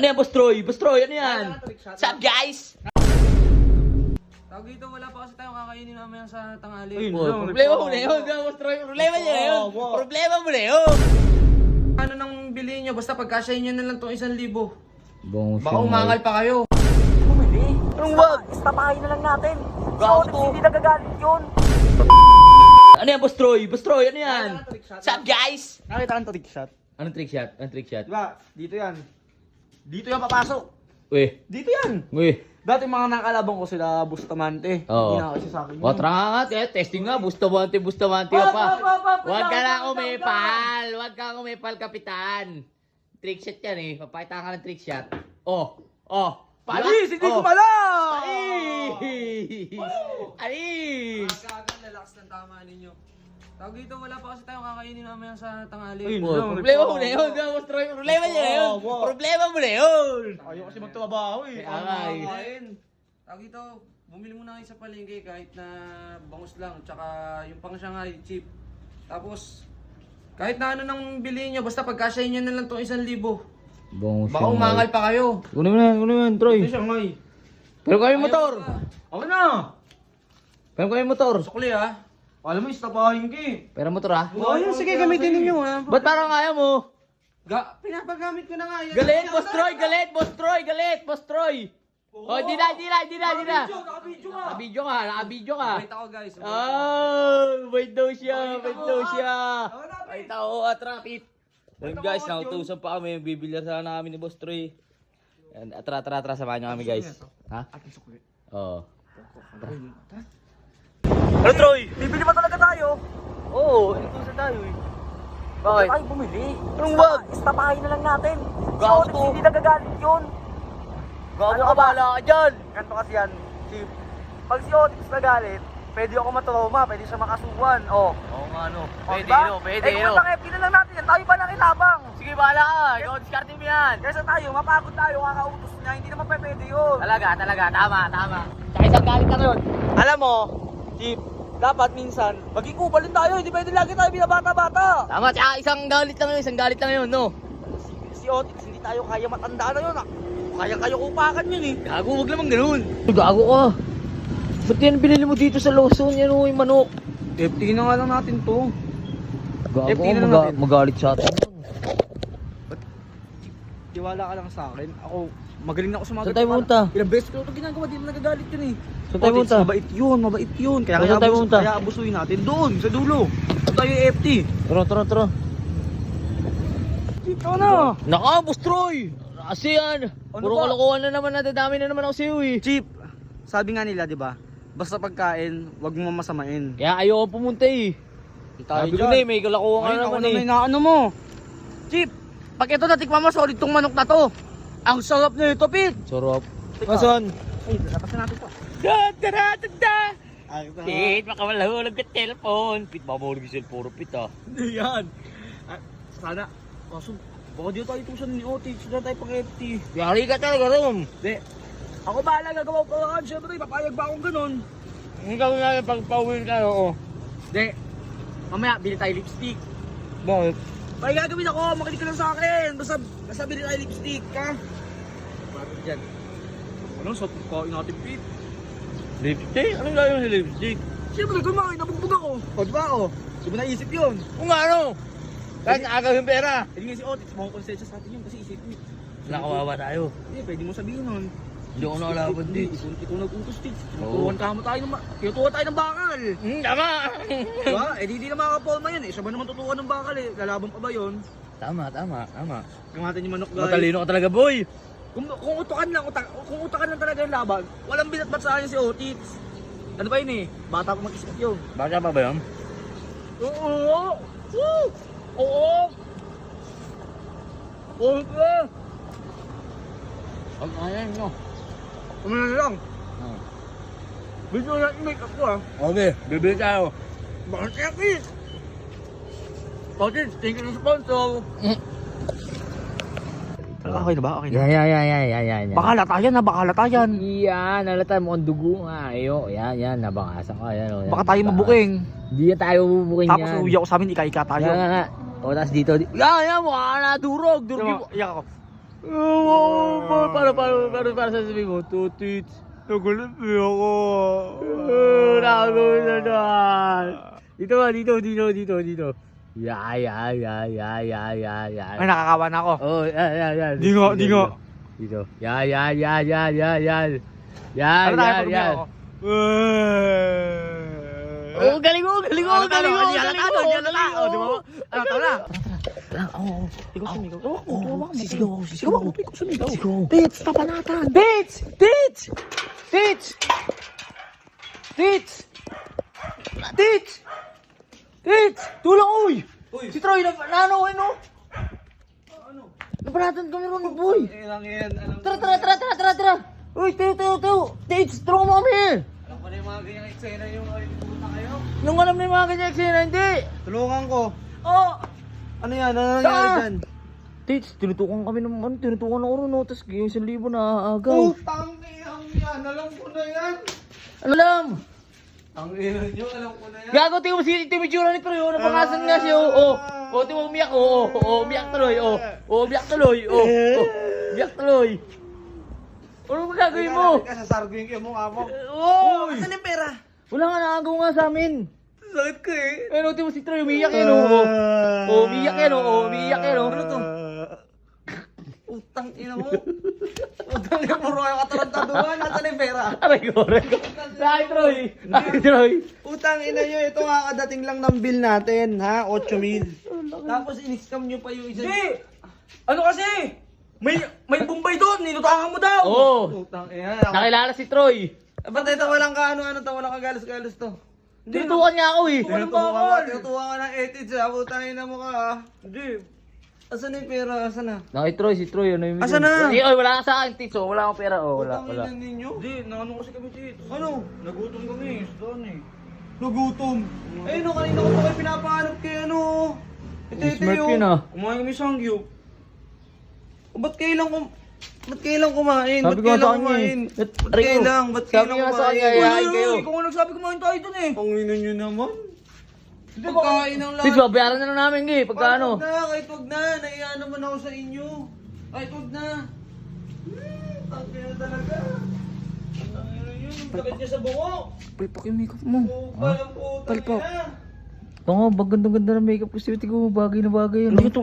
Ano yan, Boss Troy? Boss Troy, ano yan? What's up, guys? Tawag dito, wala pa kasi tayong kakainin namin sa tanghali. Uy, problema mo na yun, Boss Troy. Problema niya na yun. Problema mo na yun. Ano nang bilhin nyo? Basta pagkasyahin nyo na lang itong 1,000. Bongos Baka umangal pa kayo. Bumili. Anong wag? Istapahin na lang natin. Gago. So, hindi nagagalit yun. Ano yan, Boss Troy? Boss Troy, ano yan? What's up, guys? Nakita kang trick shot. Anong trick shot? Anong trick shot? Diba? Dito yan. Dito yan papasok. Uy, Dito yan. uy. Dati mga nakalabang ko sila Bustamante. Oo. Hindi na kasi sa akin yun. O, tara nga, testing nga. Bustamante ka pa. Huwag ka na umipal. Huwag ka umipal, kapitan. Trick shot yan eh. Papakita ka ng trick shot. Oh, oh. Palis! Hindi Oh. ko pala! Alis! Alis! Agad, relax ng tama ninyo. Tawag dito, wala pa kasi tayong kakainin namin sa tanghali. Uy, Problema mo na yun, Boss Troy. Problema niya na yun. Problema mo na yun. Ayaw kasi magtrabaho eh. Kaya nga eh. Kain. Tawag dito, bumili muna kayo sa palengke kahit na bangus lang. Tsaka yung pang Shanghai, cheap. Tapos, kahit na ano nang bilhin nyo, basta pagkasyahin nyo na lang itong 1,000. Bongos Baka umangal pa kayo. Kunin mo na, Troy. Ito siya ngay. Pero kami motor. Ako na! Pero kami motor. Sukli ha. Alam mo, istapahin ka eh. Pero motor ah. Oo, yun. Sige, gamitin ninyo ha. Ba't parang ayaw mo? Pinapagamit ko na nga yan. Galit, Boss Troy, galit, Boss Troy, galit, Boss Troy. Oh, di na. Nakabidyo ka. Wait ako guys. Wait daw siya. Wait ako, traffic. Ayun guys, nautusan pa kami, bibilyar sana namin ni Boss Troy. Yan, Tara, samahan nyo kami guys. Ha? Oo. Ano Troy? Bibili pa talaga tayo. Oo, inutusan tayo eh. Bakit? Ay, bumili. Anong wag? Istapahin na lang natin. Gago. So, hindi nagagalit yun. Gago ka, bahala ka dyan. Ganito kasi yan, Chief. Pag si Otix nagalit, pwede ako matrauma, pwede siya makasuhan. Oh. Oo nga no. Oh, diba? Eh, kung matang FP na lang natin yan, tayo pa lang ilabang. Sige, bahala ka. Ikaw, discarding mo yan. Kesa tayo, mapagod tayo, kakautos niya, hindi naman pwede yun. Talaga. Tama. Tsaka isang galit lang yun. Alam mo, Chief, dapat minsan, maging kupal din tayo. Hindi pwede lagi tayo binabata-bata. Tama, tsaka isang galit lang yun, no? Si Otix, hindi tayo kaya matanda na yun. Kaya kayo upakan yun eh. Gago, wag naman ganun. Gago ka. Ba't yan binili mo dito sa Lawson? Yan o, yung manok. FT na nga lang natin to. Gago FT na lang ka, natin. magalit sa atin. Tiwala ka lang sa akin. Ako, magaling na ako sa mga Saan tayo pumunta? Ilang beses ko ito ginagawa, di mo nagagalit yun eh. Saan tayo pumunta? Mabait yun. Kaya, Saan tayo pumunta? kaya abusuin natin doon, sa dulo. Ito tayo yung FT. Tara. Dito na. Naka, Boss Troy! Kasi yan. Ano Puro ba? kalokohan na naman, nadadami na naman ako sa'yo eh. Chief, sabi nga nila, di ba? Basta pagkain, wag mo masamain. Kaya ayoko pumunta eh. Sabi ko na eh, may kalokohan ka Ayun, ako naman na eh. may naano mo. Chief, pag ito natikman mo, solid tong manok na to. Ang sarap na ito, Pete. Sarap. Asan? Ay, lapasan natin to. Pit, baka malahulog ka telepon. Pit, baka mahulog yung cellphone, Pit ah. Hindi yan. Sana, kaso, baka dito tayo tusan ni Otix, sila tayo pang-FT. Yari ka talaga ron. Hindi. Ako bahala, gagawa ko lang. Siyempre, papayag ba akong ganun? Ang gawin natin pag pauwiin ka, oo. Hindi. Mamaya, bili tayo lipstick. Bakit? May gagawin ako, makinig ka lang sa akin. Basta bili tayo lipstick, ha? Bakit dyan? Ano, sa kain natin, Pete? Lipstick? Anong gawin sa lipstick? Siyempre, kumain, nabugbog ako. O, diba ako? Di mo naisip yun? Kung ano? Kahit nakagaw yung pera. Hindi nga si Otix, mga konsensya sa atin yun kasi isip mo. Nakawawa tayo. Hindi, pwede mo sabihin nun. Hindi ako nakalaban dito. Ikaw nag-utos, Tix. Oo. Tinuturuan tayo ng bakal. Tama! Diba? Eh di na makakapolma yun eh. Siya ba naman tuturuan ng bakal eh. Lalaban pa ba yun? Tama. Yung natin yung manok guys. Matalino ka talaga, boy. Kung utakan lang talaga yung laban, walang binatbat sa akin si Otix. Ano ba yun eh? Bata pa mag-isip yun. Baka pa ba yun? Oo! Woo! Oo! Oo! Ang ayan nyo. Kumana na lang. Video na yung make-up ko ha. Okay, bibili tayo. Bakit kaya Chris? Otix, thank you ng sponsor. Okay na ba? Okay na. Yan. Baka latayan na, baka latayan. Yan, nalata mo ang dugo nga. Ayo, yan, nabangasa ka. Yan, oh, yan. Baka tayo mabuking. Hindi tayo mabubuking yan. Tapos uwi ako sa amin, ika-ika tayo. Yan nga. O, tapos dito. Yan, mukha ka na, durog. Diba, iyak ako. para sasabihin mo? Tutits. Nagulupi ako. Nakagawin na naman. Dito ba, dito. Ay, nakakawa na ako. Oh, yan. Di nga. Dito. Yan. Ano tayo, pagumya ako? Oh, galing mo. Di halata. Di ba? Ano, tao na? Ikaw sumigaw ako. Tits, papanatan. Tits! Tulong, uy! Si Troy, ano? Napanatan kami ron, boy! Tara! Uy, tayo! Tits, tulungan mo kami! Alam ko na yung mga ganyang eksena yung pupunta kayo. Nung alam na yung mga ganyan eksena, hindi! Tulungan ko. Oh! Ano yan? Ano nangyari Saan? dyan? Tits, tinutukan kami ng tinutukan ng oro, no? Tapos yung 1,000 na agaw. Putang iyang yan. Alam ko na yan. Alam! Ang ina nyo, alam ko na yan. Gago, tingnan mo si Timitsura ni Troy, oh, napangasan nga siya, oh. Tingnan mo, umiyak, umiyak tuloy, umiyak tuloy. Ano ba gagawin mo? Sasarguin ko yung mukha mo. Oy! Saan yung pera? Wala nga nakagaw nga sa amin. Sakit ko eh. Pero tingnan mo si Troy, umiyak yan, oh. Umiyak yan, oh. Ano to? Utang ina mo. Utang ina mo. Puro kayo katarantaduhan. Nasaan yung pera? Aray ko. Ay, Troy. Utang ina nyo. Ito nga kadating lang ng bill natin. Ha? 8,000. Tapos in-scam nyo pa yung isa. Hindi! Ano kasi? May Bombay doon, nilutangan mo daw! Oh, Utang ina. nakilala si Troy. Ba't ito walang kaano-ano to? Walang kagalos-galos to. Tinutukan niya ako, eh. Tinutuwa ka ng ethics ha. Utang ina mo ka ha. Hindi. Asan na yung pera? Asan na? Si Troy, ano yung... Asan na? Oy, wala ka sa akin, Tits, oh. Wala akong pera, oh. Utang Wala. ina ninyo. Hindi, naano kasi kami dito. Ano? Nagutom kami, doon eh. Nagutom. Eh no, kanina ko pa kayo pinapahanap kay ano. Ito Smart yun, ah. Kumain kami sangyup. Ba't kailang kumain? Sabi ko nga sa kanya, eh. Ba't Aray ko. kailang? Ba't Sabi kailang nga sa kanya, kumain? eh. Ay, kayo. Ikaw nga nagsabi kumain tayo doon eh. Ang ino nyo naman. Pagkain ng lahat. Tits, babayaran na lang namin, eh. Pagka ano. Kahit wag na. Naiya naman ako sa inyo. Kahit wag na. Tangin na talaga. Tangin yun. Sakit niya sa bungo. Palpak yung makeup mo. Palang puta Palpak. niya. Ito nga, ganda ng makeup ko. Bagay na bagay yun. Hindi ko,